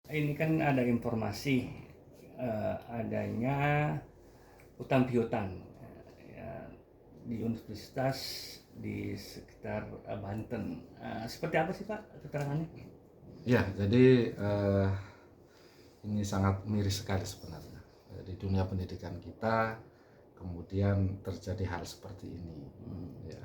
Ini kan ada informasi adanya hutan piutang ya, di universitas di sekitar Banten. Seperti apa sih Pak keterangannya? Ya, jadi ini sangat miris sekali sebenarnya. Di dunia pendidikan kita kemudian terjadi hal seperti ini. Ya.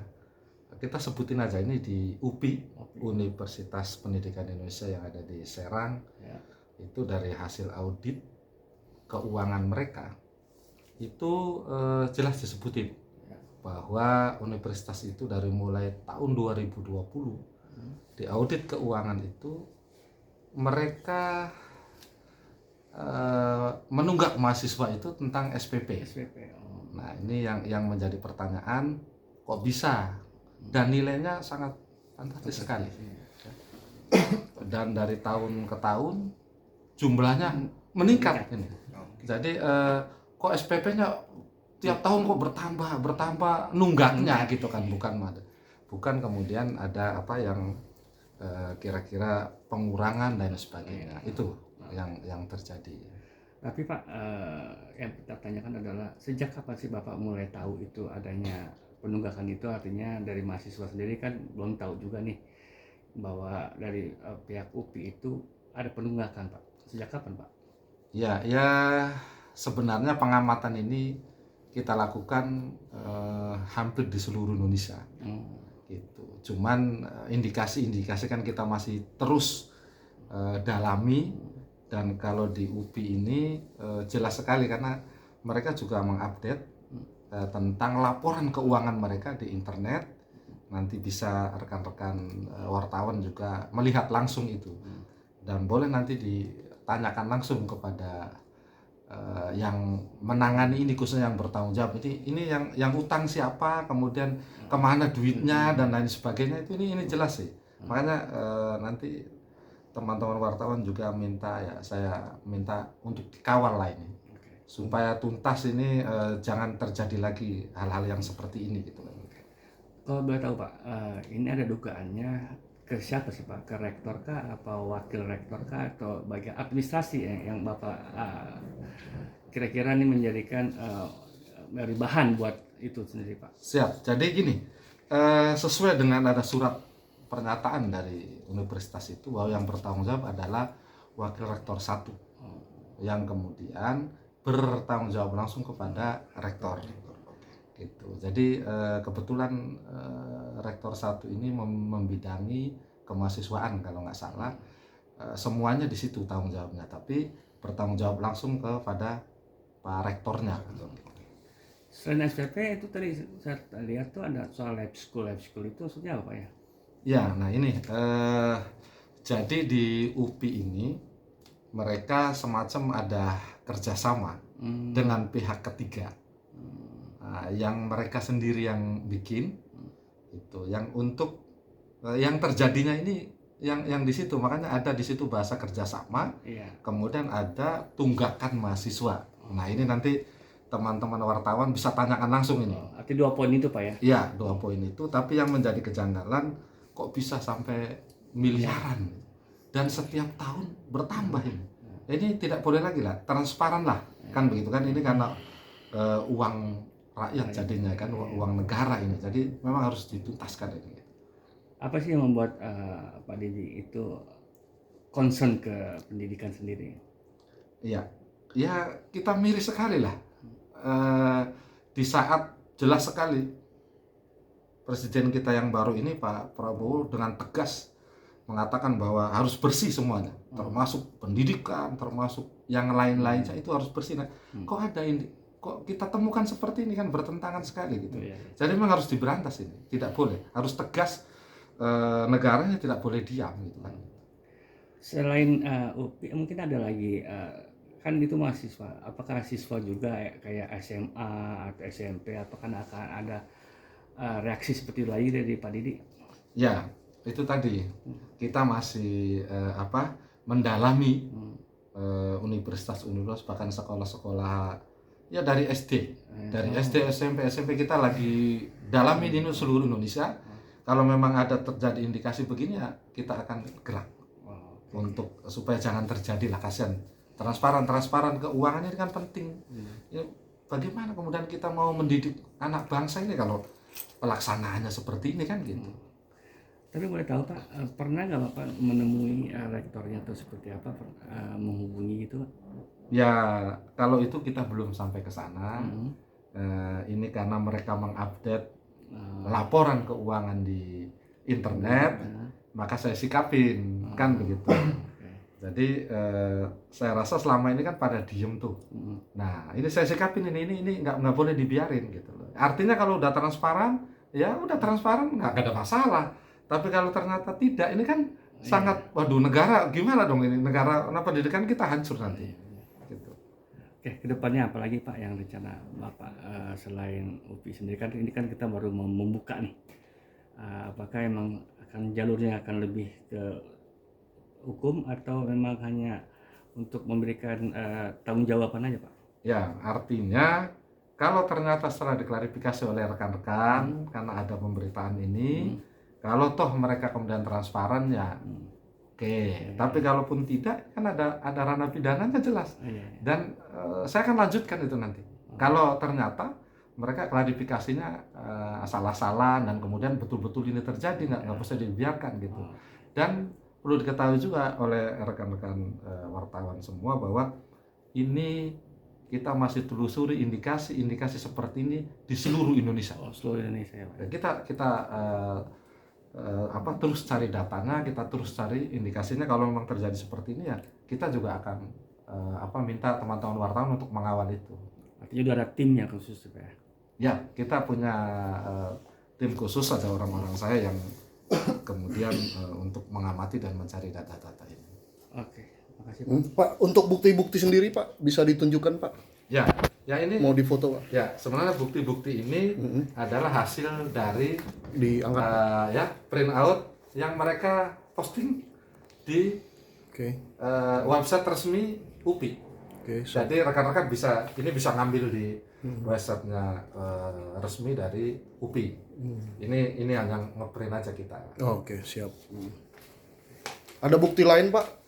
Kita sebutin aja ini di UPI, Universitas Pendidikan Indonesia yang ada di Serang. Ya. Itu dari hasil audit keuangan mereka itu jelas disebutin bahwa universitas itu dari mulai tahun 2020 di audit keuangan itu mereka menunggak mahasiswa itu tentang SPP. Nah, ini yang menjadi pertanyaan, kok bisa? Dan nilainya sangat fantastis sekali. Dan dari tahun ke tahun jumlahnya meningkat ini. Jadi kok SPP-nya tiap tahun kok bertambah nunggaknya gitu kan, bukan kemudian ada apa yang kira-kira pengurangan dan sebagainya. Itu yang terjadi. Tapi Pak, yang kita tanyakan adalah sejak kapan sih Bapak mulai tahu itu adanya penunggakan itu? Artinya dari mahasiswa sendiri kan belum tahu juga nih bahwa dari pihak UPI itu ada penunggakan Pak. Sejak kapan Pak? Ya sebenarnya pengamatan ini kita lakukan hampir di seluruh Indonesia. Gitu. Cuman indikasi-indikasi kan kita masih terus dalami, dan kalau di UPI ini jelas sekali karena mereka juga mengupdate tentang laporan keuangan mereka di internet. Nanti bisa rekan-rekan wartawan juga melihat langsung itu, dan boleh nanti ditanyakan langsung kepada yang menangani ini, khususnya yang bertanggung jawab ini yang utang siapa, kemudian kemana duitnya dan lain sebagainya, itu ini jelas sih. Makanya nanti teman-teman wartawan juga saya minta untuk dikawal lah ini, supaya tuntas ini, jangan terjadi lagi hal-hal yang seperti ini gitu. Kalau boleh tahu Pak, ini ada dugaannya ke siapa sih Pak? Ke rektor kah, atau wakil rektor kah, atau bagian administrasi yang Bapak kira-kira ini menjadikan dari bahan buat itu sendiri Pak? Siap. Jadi gini, sesuai dengan ada surat pernyataan dari universitas itu bahwa yang bertanggung jawab adalah wakil rektor 1, yang kemudian bertanggung jawab langsung kepada rektor. Gitu. Jadi kebetulan rektor 1 ini membidangi kemahasiswaan kalau nggak salah, semuanya di situ tanggung jawabnya, tapi bertanggung jawab langsung kepada Pak Rektornya. Gitu. Selain SPP itu tadi saya lihat tuh ada soal lab school itu maksudnya apa ya? Ya, nah ini jadi di UPI ini mereka semacam ada kerjasama dengan pihak ketiga. Yang mereka sendiri yang bikin itu, yang untuk yang terjadinya ini yang di situ, makanya ada di situ bahasa kerjasama. Kemudian ada tunggakan mahasiswa. Nah ini nanti teman-teman wartawan bisa tanyakan langsung ini. Arti 2 poin itu Pak ya? Iya, 2 poin itu, tapi yang menjadi kejanggalan kok bisa sampai miliaran dan setiap tahun bertambah ini. Ini tidak boleh lagi lah, transparan lah, kan begitu kan, ini karena uang rakyat jadinya kan, uang negara ini, jadi memang harus dituntaskan ini. Apa sih yang membuat Pak Didi itu concern ke pendidikan sendiri? Iya, ya kita miris sekali lah di saat jelas sekali presiden kita yang baru ini Pak Prabowo dengan tegas mengatakan bahwa harus bersih semuanya, termasuk pendidikan, termasuk yang lain-lainnya itu harus bersih. Nah, kok ada ini, kok kita temukan seperti ini, kan bertentangan sekali gitu. Jadi memang harus diberantas ini, tidak boleh, harus tegas, negaranya tidak boleh diam gitu kan. Selain UPI mungkin ada lagi kan itu mahasiswa, apakah siswa juga kayak SMA atau SMP, apakah akan ada reaksi seperti itu lagi dari Pak Didi? Ya, itu tadi kita masih mendalami universitas bahkan sekolah-sekolah ya dari SD, SMP kita lagi dalami di seluruh Indonesia. Kalau memang ada terjadi indikasi begini ya kita akan gerak. untuk supaya jangan terjadi lah, kasihan. Transparan keuangannya ini kan penting. Ya, bagaimana kemudian kita mau mendidik anak bangsa ini kalau pelaksanaannya seperti ini kan gitu. Tapi boleh tahu Pak, pernah nggak Bapak menemui rektornya atau seperti apa, menghubungi gitu Pak? Ya kalau itu kita belum sampai ke sana. Ini karena mereka mengupdate laporan keuangan di internet, maka saya sikapin kan begitu. Jadi saya rasa selama ini kan pada diem tuh. Nah ini saya sikapin ini nggak boleh dibiarin gitu loh. Artinya kalau udah transparan, ya udah transparan, nggak ada masalah. Tapi kalau ternyata tidak, ini kan sangat, waduh, negara gimana dong ini, negara pendidikan kita hancur nanti. Gitu. Oke, kedepannya apa lagi Pak yang rencana Bapak selain UPI sendiri, kan ini kan kita baru mau membuka nih. Apakah emang akan jalurnya akan lebih ke hukum atau memang hanya untuk memberikan tanggung jawaban aja Pak? Ya, artinya kalau ternyata setelah diklarifikasi oleh rekan-rekan karena ada pemberitaan ini, kalau toh mereka kemudian transparan ya oke. Tapi kalaupun tidak, kan ada ranah pidananya jelas. Dan saya akan lanjutkan itu nanti. Kalau ternyata mereka klarifikasinya asal-asalan dan kemudian betul-betul ini terjadi, nggak bisa dibiarkan gitu. Dan perlu diketahui juga oleh rekan-rekan wartawan semua bahwa ini kita masih telusuri indikasi seperti ini di seluruh Indonesia. Seluruh Indonesia ya Pak. Kita terus cari datanya, kita terus cari indikasinya. Kalau memang terjadi seperti ini ya kita juga akan minta teman-teman wartawan untuk mengawal itu. Artinya udah ada timnya khusus ya? Ya, kita punya tim khusus, ada orang-orang saya yang kemudian untuk mengamati dan mencari data-data ini. Oke, makasih Pak. Pak, untuk bukti-bukti sendiri Pak bisa ditunjukkan Pak? Ya ini mau difoto Pak? Ya, sebenarnya bukti-bukti ini adalah hasil dari diangkat print out yang mereka posting di website resmi UPI. Jadi rekan-rekan bisa ngambil di websitenya resmi dari UPI. Ini hanya ngeprint aja kita. Oke, siap. Ada bukti lain Pak?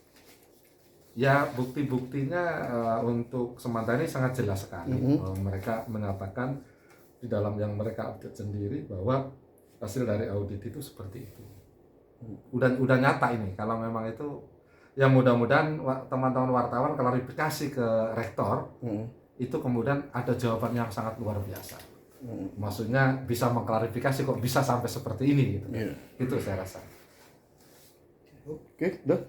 Ya, bukti-buktinya untuk sementara ini sangat jelas sekali. Mereka menyatakan di dalam yang mereka update sendiri bahwa hasil dari audit itu seperti itu. Udah nyata ini. Kalau memang itu, ya mudah-mudahan teman-teman wartawan klarifikasi ke rektor, itu kemudian ada jawaban yang sangat luar biasa. Maksudnya bisa mengklarifikasi kok bisa sampai seperti ini gitu. Itu saya rasa. Oke, dah.